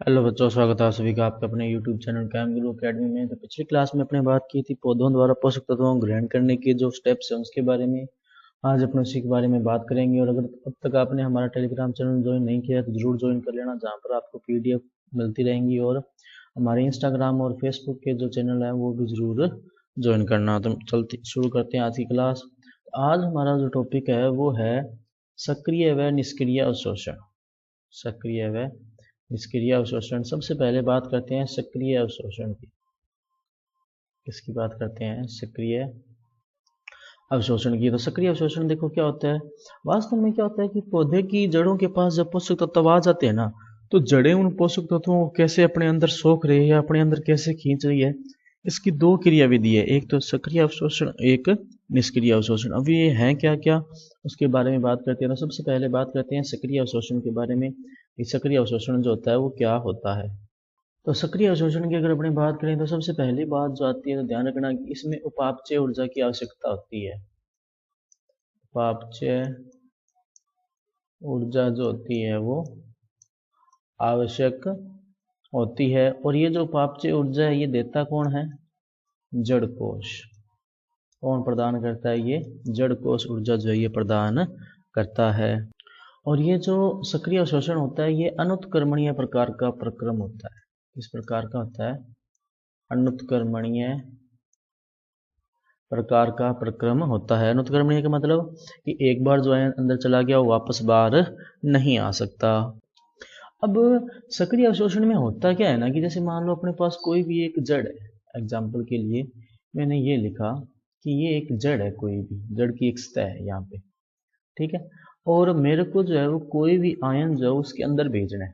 Hello बच्चों, स्वागत है आप सभी का आपके अपने YouTube चैनल कैम गुरु अकेडमी में। तो पिछली क्लास में अपने बात की थी पौधों द्वारा पोषक तत्वों को ग्रहण करने के जो स्टेप्स हैं उसके बारे में। आज अपने उसी के बारे में बात करेंगे। और अगर अब तक आपने हमारा टेलीग्राम चैनल ज्वाइन नहीं किया तो जरूर ज्वाइन कर लेना, जहाँ पर आपको PDF मिलती रहेंगी। और हमारे इंस्टाग्राम और फेसबुक के जो चैनल है वो भी जरूर ज्वाइन करना। तो चलते शुरू करते हैं आज की क्लास। आज हमारा जो टॉपिक है वो है सक्रिय व निष्क्रिय अवशोषण। सक्रिय व निष्क्रिय अवशोषण। सबसे पहले बात करते हैं सक्रिय अवशोषण की। किसकी बात करते हैं? सक्रिय अवशोषण की। तो सक्रिय अवशोषण देखो क्या होता है। वास्तव में क्या होता है कि पौधे की जड़ों के पास जब पोषक तत्व आ जाते हैं ना, तो जड़ें उन पोषक तत्वों को कैसे अपने अंदर सोख रही है या अपने अंदर कैसे खींच रही है, इसकी दो क्रियाविधि है। एक तो सक्रिय अवशोषण, एक निष्क्रिय अवशोषण। अब ये है क्या क्या, उसके बारे में बात करते हैं। तो सबसे पहले बात करते हैं सक्रिय अवशोषण के बारे में। सक्रिय अवशोषण जो होता है वो क्या होता है। तो सक्रिय अवशोषण की अगर अपनी बात करें तो सबसे पहली बात जो आती है तो ध्यान रखना कि इसमें उपापचय ऊर्जा की आवश्यकता होती है। उपापचय ऊर्जा जो होती है वो आवश्यक होती है। और ये जो उपापचय ऊर्जा है ये देता कौन है? जड़ कोश। कौन प्रदान करता है? ये जड़ कोश ऊर्जा जो है ये प्रदान करता है। और ये जो सक्रिय अवशोषण होता है ये अनुत्क्रमणीय प्रकार का प्रक्रम होता है। इस प्रकार का होता है अनुत्क्रमणीय प्रकार का प्रक्रम होता है। अनुत्क्रमणीय का मतलब कि एक बार जो है अंदर चला गया वो वापस बाहर नहीं आ सकता। अब सक्रिय अवशोषण में होता क्या है ना कि जैसे मान लो अपने पास कोई भी एक जड़ है। एग्जाम्पल के लिए मैंने ये लिखा कि ये एक जड़ है, कोई भी जड़ की एक सतह है यहाँ पे, ठीक है। और मेरे को जो है वो कोई भी आयन जो है उसके अंदर भेजना है।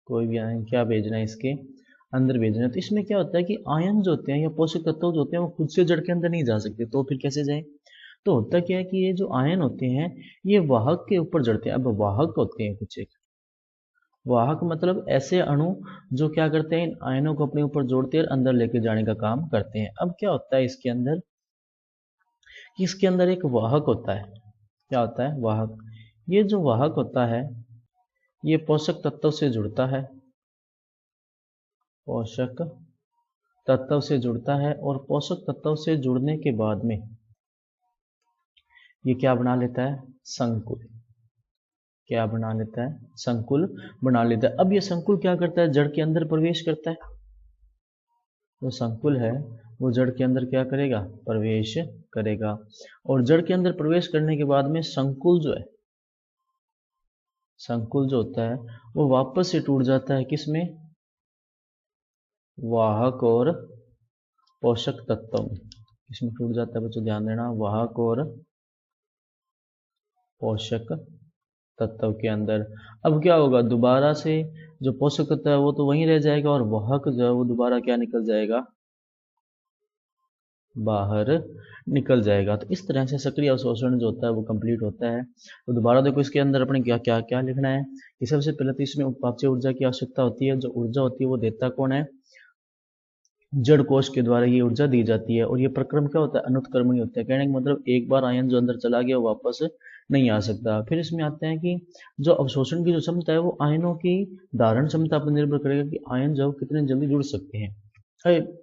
कोई भी आयन क्या भेजना है? इसके अंदर भेजना है। तो इसमें क्या होता है कि आयन जो होते हैं या पोषक तत्व जो होते हैं वो खुद से जड़ के अंदर नहीं जा सकते, तो फिर कैसे जाए? तो होता क्या है कि ये जो आयन होते हैं ये वाहक के ऊपर जड़ते हैं। अब वाहक होते हैं कुछ एक, वाहक मतलब ऐसे अणु जो क्या करते हैं, इन आयनों को अपने ऊपर जोड़ते हैं और अंदर लेके जाने का काम करते हैं। अब क्या होता है इसके अंदर कि इसके अंदर एक वाहक होता है। क्या होता है? वाहक। ये जो वाहक होता है ये पोषक तत्व से जुड़ता है। पोषक तत्व से जुड़ता है और पोषक तत्व से जुड़ने के बाद में ये क्या बना लेता है? संकुल। क्या बना लेता है? संकुल बना लेता है। अब ये संकुल क्या करता है? जड़ के अंदर प्रवेश करता है। जो संकुल है वो जड़ के अंदर क्या करेगा? प्रवेश करेगा। और जड़ के अंदर प्रवेश करने के बाद में संकुल जो है, संकुल जो होता है वो वापस से टूट जाता है। किसमें? वाहक और पोषक तत्व में। इसमें टूट जाता है बच्चों, ध्यान देना, वाहक और पोषक तत्व के अंदर। अब क्या होगा? दोबारा से जो पोषक तत्व है वो तो वहीं रह जाएगा और वाहक जो है वो दोबारा क्या निकल जाएगा? बाहर निकल जाएगा। तो इस तरह से सक्रिय अवशोषण जो होता है वो कंप्लीट होता है। तो दोबारा देखो इसके अंदर अपने क्या क्या क्या लिखना है कि सबसे पहले तो इसमें उपापचय ऊर्जा की आवश्यकता होती है। जो ऊर्जा होती है वो देता कौन है? जड़ कोश के द्वारा ये ऊर्जा दी जाती है। और ये प्रक्रम क्या होता है? अनुत्क्रमणीय होता है। कहने का मतलब एक बार आयन जो अंदर चला गया वापस नहीं आ सकता। फिर इसमें आते हैं कि जो अवशोषण की जो क्षमता है वो आयनों की धारण क्षमता पर निर्भर करेगा कि आयन जो कितने जल्दी जुड़ सकते हैं।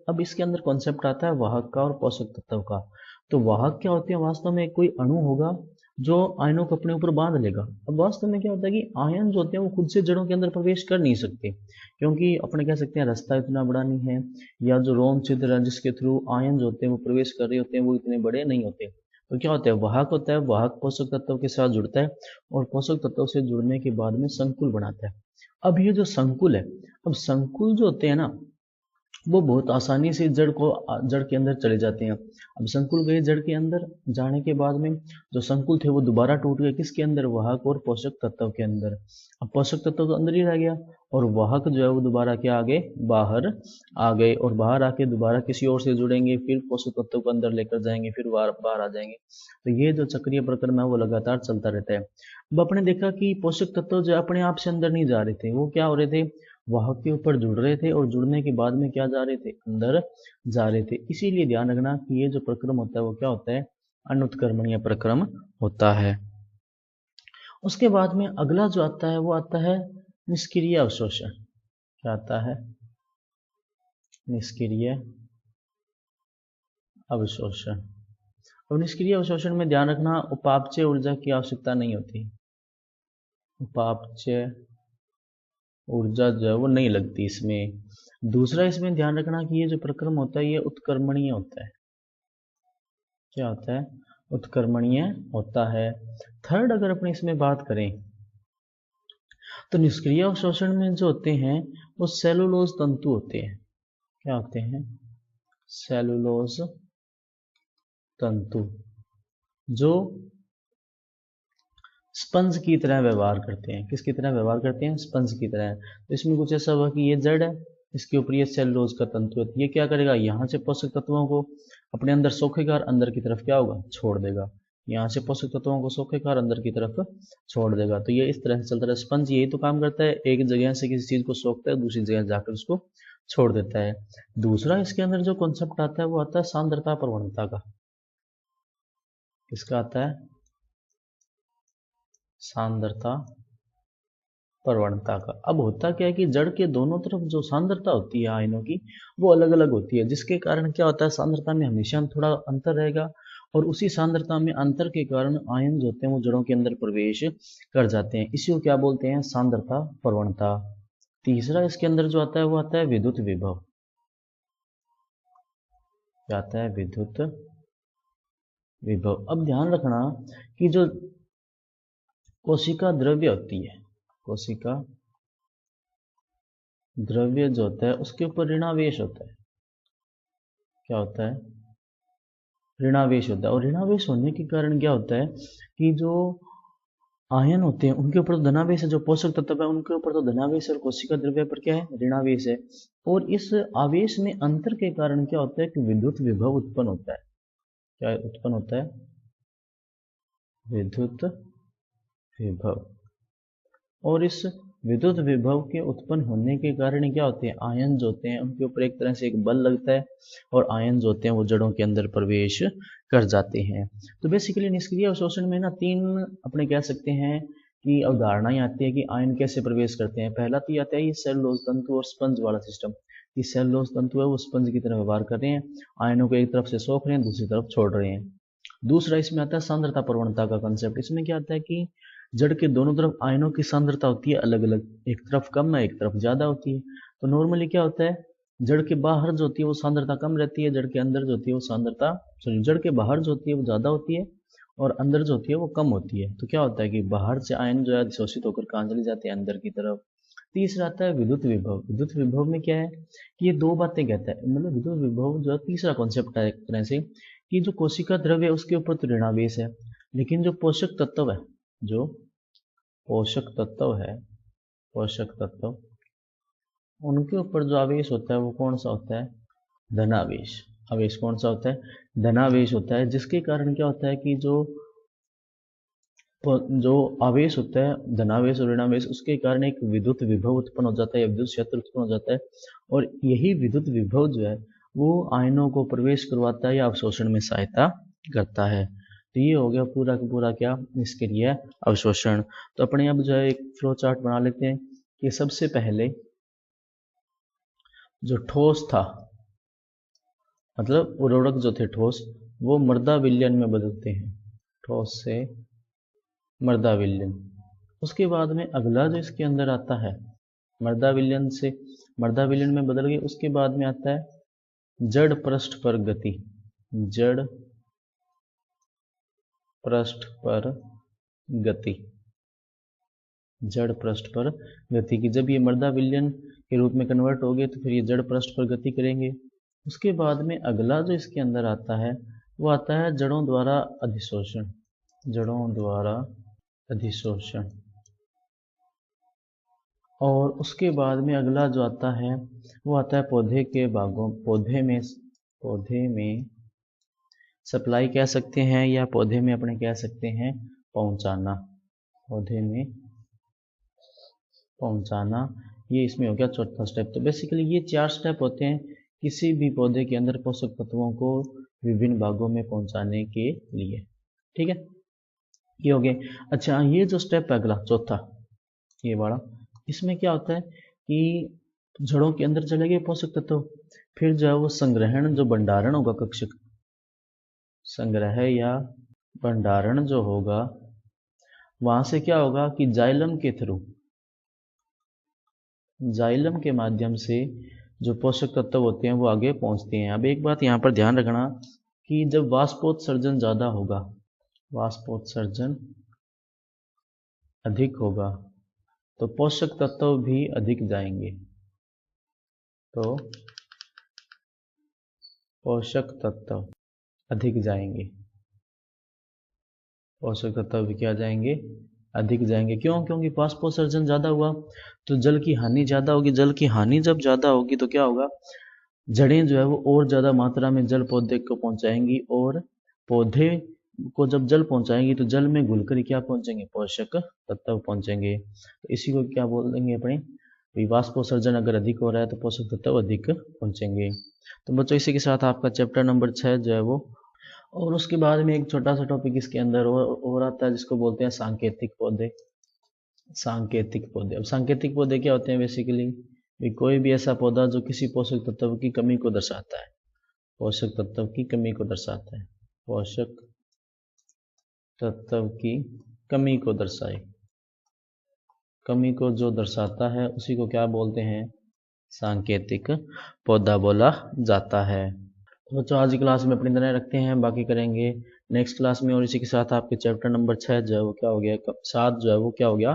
अब इसके अंदर कॉन्सेप्ट आता है वाहक का और पोषक तत्व का। तो वाहक क्या होते हैं? वास्तव में कोई अणु होगा जो आयनों को अपने ऊपर बांध लेगा। अब वास्तव में क्या होता है कि आयन जो होते हैं वो खुद से जड़ों के अंदर प्रवेश कर नहीं सकते, क्योंकि अपने कह सकते हैं रास्ता इतना बड़ा नहीं है, या जो रोम छिद्र है जिसके थ्रू आयन जो होते हैं वो प्रवेश कर रहे होते हैं वो इतने बड़े नहीं होते। तो क्या होता है? वाहक होता है, वाहक पोषक तत्व के साथ जुड़ता है और पोषक तत्व से जुड़ने के बाद में संकुल बनाता है। अब ये जो संकुल है, अब संकुल जो होते हैं ना वो बहुत आसानी से जड़ के अंदर चले जाते हैं। अब संकुल गए जड़ के अंदर, जाने के बाद में जो संकुल थे वो दोबारा टूट गए। किसके अंदर? वाहक और पोषक तत्व के अंदर। अब पोषक तत्व तो अंदर ही रह गया और वाहक जो है वो दोबारा क्या आ गए? बाहर आ गए। और बाहर आके दोबारा किसी और से जुड़ेंगे, फिर पोषक तत्व को अंदर लेकर जाएंगे, फिर बाहर आ जाएंगे। तो ये जो चक्रीय प्रक्रम है वो लगातार चलता रहता है। अब आपने देखा कि पोषक तत्व जो अपने आप से अंदर नहीं जा रहे थे, वो क्या हो रहे थे? वाहक के ऊपर जुड़ रहे थे और जुड़ने के बाद में क्या जा रहे थे? अंदर जा रहे थे। इसीलिए ध्यान रखना कि ये जो प्रक्रम होता है वो क्या होता है? अनुत्क्रमणीय प्रक्रम होता है। उसके बाद में अगला जो आता है वो आता है निष्क्रिय अवशोषण। क्या आता है, निष्क्रिय अवशोषण। और निष्क्रिय अवशोषण में ध्यान रखना उपापचय ऊर्जा की आवश्यकता नहीं होती, उपापचय ऊर्जा जो है वो नहीं लगती इसमें। दूसरा इसमें ध्यान रखना कि ये जो प्रक्रम होता है ये उत्कर्मणीय होता है। क्या होता है, उत्कर्मणीय होता है। थर्ड अगर अपने इसमें बात करें तो निष्क्रिय अवशोषण में जो होते हैं वो सेलुलोज तंतु होते हैं। क्या होते हैं, सेलुलोज तंतु, जो स्पंज की तरह व्यवहार करते हैं। किसकी तरह व्यवहार करते हैं, स्पंज की तरह। तो इसमें कुछ ऐसा हुआ कि ये जड़ है, इसके ऊपर ये सेलुलोज का तंतु है, ये क्या करेगा, यहाँ से पोषक तत्वों को अपने अंदर सोखेगा और अंदर की तरफ क्या होगा, छोड़ देगा। यहाँ से पोषक तत्वों को सोखेगा और अंदर की तरफ छोड़ देगा। तो ये इस तरह से चलता है। स्पंज यही तो काम करता है, एक जगह से किसी चीज को सोखता है, दूसरी जगह जाकर उसको छोड़ देता है। दूसरा इसके अंदर जो कॉन्सेप्ट आता है वो आता है सांद्रता प्रवणता का। किसका आता है, सांद्रता प्रवणता का। अब होता क्या है कि जड़ के दोनों तरफ जो सांद्रता होती है आयनों की वो अलग अलग होती है, जिसके कारण क्या होता है, सांद्रता में हमेशा थोड़ा अंतर रहेगा और उसी सांद्रता में अंतर के कारण आयन जो होते हैं वो जड़ों के अंदर प्रवेश कर जाते हैं। इसी को क्या बोलते हैं, सांद्रता प्रवणता। तीसरा इसके अंदर जो आता है वो आता है विद्युत विभव। क्या आता है, विद्युत विभव। अब ध्यान रखना कि जो कोशिका द्रव्य होती है, कोशिका द्रव्य जो होता है उसके ऊपर ऋणावेश होता है। क्या होता है, ऋणावेश होता है। और ऋणावेश होने के कारण क्या होता है कि जो आयन होते हैं उनके ऊपर तो धनावेश है, जो पोषक तत्व है उनके ऊपर तो धनावेश है, और कोशिका द्रव्य पर क्या है, ऋणावेश है। और इस आवेश में अंतर के कारण क्या होता है कि विद्युत विभव उत्पन्न होता है। क्या उत्पन्न होता है, विद्युत विभव। और इस विद्युत विभव के उत्पन्न होने के कारण क्या होते हैं, आयन जो होते हैं उनके ऊपर एक तरह से एक बल लगता है और आयन जो होते हैं वो जड़ों के अंदर प्रवेश कर जाते हैं। तो बेसिकली निष्क्रिय अवशोषण में ना तीन अपने कह सकते हैं कि अवधारणाएं आती है कि आयन कैसे प्रवेश करते हैं। पहला तो ये आता है ये सेलुलोज तंतु और स्पंज वाला सिस्टम। ये सेलुलोज तंतु है वो स्पंज की तरह व्यवहार कर रहे हैं, आयनों को एक तरफ से सोख रहे हैं, दूसरी तरफ छोड़ रहे हैं। दूसरा इसमें आता है सांद्रता प्रवणता का कंसेप्ट। इसमें क्या आता है कि जड़ के दोनों तरफ आयनों की सांद्रता होती है अलग अलग, एक तरफ कम है एक तरफ ज्यादा होती है। तो नॉर्मली क्या होता है, जड़ के बाहर जो होती है वो सांद्रता कम रहती है, जड़ के अंदर जो होती है वो सांद्रता जड़ के बाहर जो होती है वो ज्यादा होती है और अंदर जो होती है वो कम होती है। तो क्या होता है कि बाहर से आयन जो है अधिशोषित होकर कहाँ चले जाते हैं, अंदर की तरफ। तीसरा आता है विद्युत विभव। विद्युत विभव में क्या है कि ये दो बातें कहता है, मतलब विद्युत विभव जो है तीसरा कॉन्सेप्ट है एक तरह से कि जो कोशिका द्रव्य है उसके ऊपर तो ऋणावेश है, लेकिन जो पोषक तत्व है, जो पोषक तत्व है, पोषक तत्व उनके ऊपर जो आवेश होता है वो कौन सा होता है, धनावेश। आवेश कौन सा होता है, धनावेश होता है, जिसके कारण क्या होता है कि जो आवेश होता है धनावेश और ऋणावेश उसके कारण एक विद्युत विभव उत्पन्न हो जाता है, विद्युत क्षेत्र उत्पन्न हो जाता है। और यही विद्युत विभव जो है वो आयनों को प्रवेश करवाता है या अवशोषण में सहायता करता है। तो ये हो गया पूरा का पूरा क्या, निष्क्रिय अवशोषण। तो अपने अब जो है एक फ्लो चार्ट बना लेते हैं कि सबसे पहले जो ठोस था, मतलब उर्वरक जो थे ठोस, वो मृदा विलयन में बदलते हैं, ठोस से मृदा विलयन। उसके बाद में अगला जो इसके अंदर आता है मृदा विलयन से मृदा विलयन में बदल गए, उसके बाद में आता है जड़ पृष्ठ पर गति। जड़ पृष्ठ पर गति, जड़ पृष्ठ पर गति की जब ये मृदा विलयन के रूप में कन्वर्ट हो गए तो फिर ये जड़ पृष्ठ पर गति करेंगे। उसके बाद में अगला जो इसके अंदर आता है वो आता है जड़ों द्वारा अधिशोषण। जड़ों द्वारा अधिशोषण। और उसके बाद में अगला जो आता है वो आता है पौधे के भागों, पौधे में सप्लाई कह सकते हैं या पौधे में अपने कह सकते हैं पहुंचाना, पौधे में पहुंचाना। ये इसमें हो गया चौथा स्टेप। तो बेसिकली ये 4 स्टेप होते हैं किसी भी पौधे के अंदर पोषक तत्वों को विभिन्न भागों में पहुंचाने के लिए। ठीक है, ये हो गए। अच्छा, ये जो स्टेप है अगला चौथा, ये वाला, इसमें क्या होता है कि तो जड़ों के अंदर चले गए पोषक तत्व। फिर जो है वो संग्रहण, जो भंडारण होगा कक्ष, संग्रह या भंडारण जो होगा, वहां से क्या होगा कि जाइलम के थ्रू, जाइलम के माध्यम से जो पोषक तत्व होते हैं वो आगे पहुंचते हैं। अब एक बात यहाँ पर ध्यान रखना कि जब वाष्पोत्सर्जन ज़्यादा होगा, वाष्पोत्सर्जन अधिक होगा, तो पोषक तत्व भी अधिक जाएंगे। तो पोषक तत्व अधिक जाएंगे, पोषक तत्व भी क्या जाएंगे, अधिक जाएंगे। क्यों? क्योंकि वाष्पोत्सर्जन ज़्यादा हुआ तो जल की हानि ज़्यादा होगी। जल की हानि जब ज़्यादा होगी तो क्या होगा, जड़ें जो है वो और ज़्यादा मात्रा में जल पौधे को पहुंचाएंगी, और पौधे को जब जल पहुंचाएंगी तो जल में घुलकर क्या पहुंचेंगे, पोषक तत्व पहुंचेंगे। तो इसी को क्या बोल देंगे अपने, वाष्पोत्सर्जन अगर अधिक हो रहा है तो पोषक तत्व अधिक पहुंचेंगे। तो बच्चों इसी के साथ आपका चैप्टर नंबर 6 जो है वो, और उसके बाद में एक छोटा सा टॉपिक इसके अंदर और आता है जिसको बोलते हैं सांकेतिक पौधे। सांकेतिक पौधे, अब सांकेतिक पौधे क्या होते हैं बेसिकली, कोई भी ऐसा पौधा जो किसी पोषक तत्व की कमी को दर्शाता है, पोषक तत्व की कमी को दर्शाता है, पोषक तत्व की कमी को दर्शाए, कमी को जो दर्शाता है उसी को क्या बोलते हैं, सांकेतिक पौधा बोला जाता है। तो बच्चों आज की क्लास में अपनी तरह रखते हैं, बाकी करेंगे नेक्स्ट क्लास में। और इसी के साथ आपके चैप्टर नंबर 6 जो है वो क्या हो गया, 7 जो है वो क्या हो गया,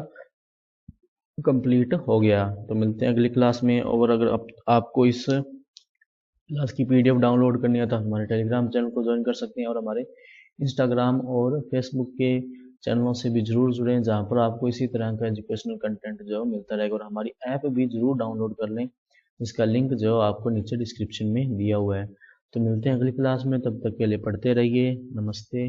कंप्लीट हो गया। तो मिलते हैं अगली क्लास में। और अगर आपको इस क्लास की पीडीएफ डाउनलोड करनी है तो हमारे टेलीग्राम चैनल को ज्वाइन कर सकते हैं, और हमारे इंस्टाग्राम और फेसबुक के चैनलों से भी जरूर जुड़ें, जहाँ पर आपको इसी तरह का एजुकेशनल कंटेंट जो मिलता रहेगा। और हमारी ऐप भी जरूर डाउनलोड कर लें, इसका लिंक जो आपको नीचे डिस्क्रिप्शन में दिया हुआ है। तो मिलते हैं अगली क्लास में, तब तक के लिए पढ़ते रहिए। नमस्ते।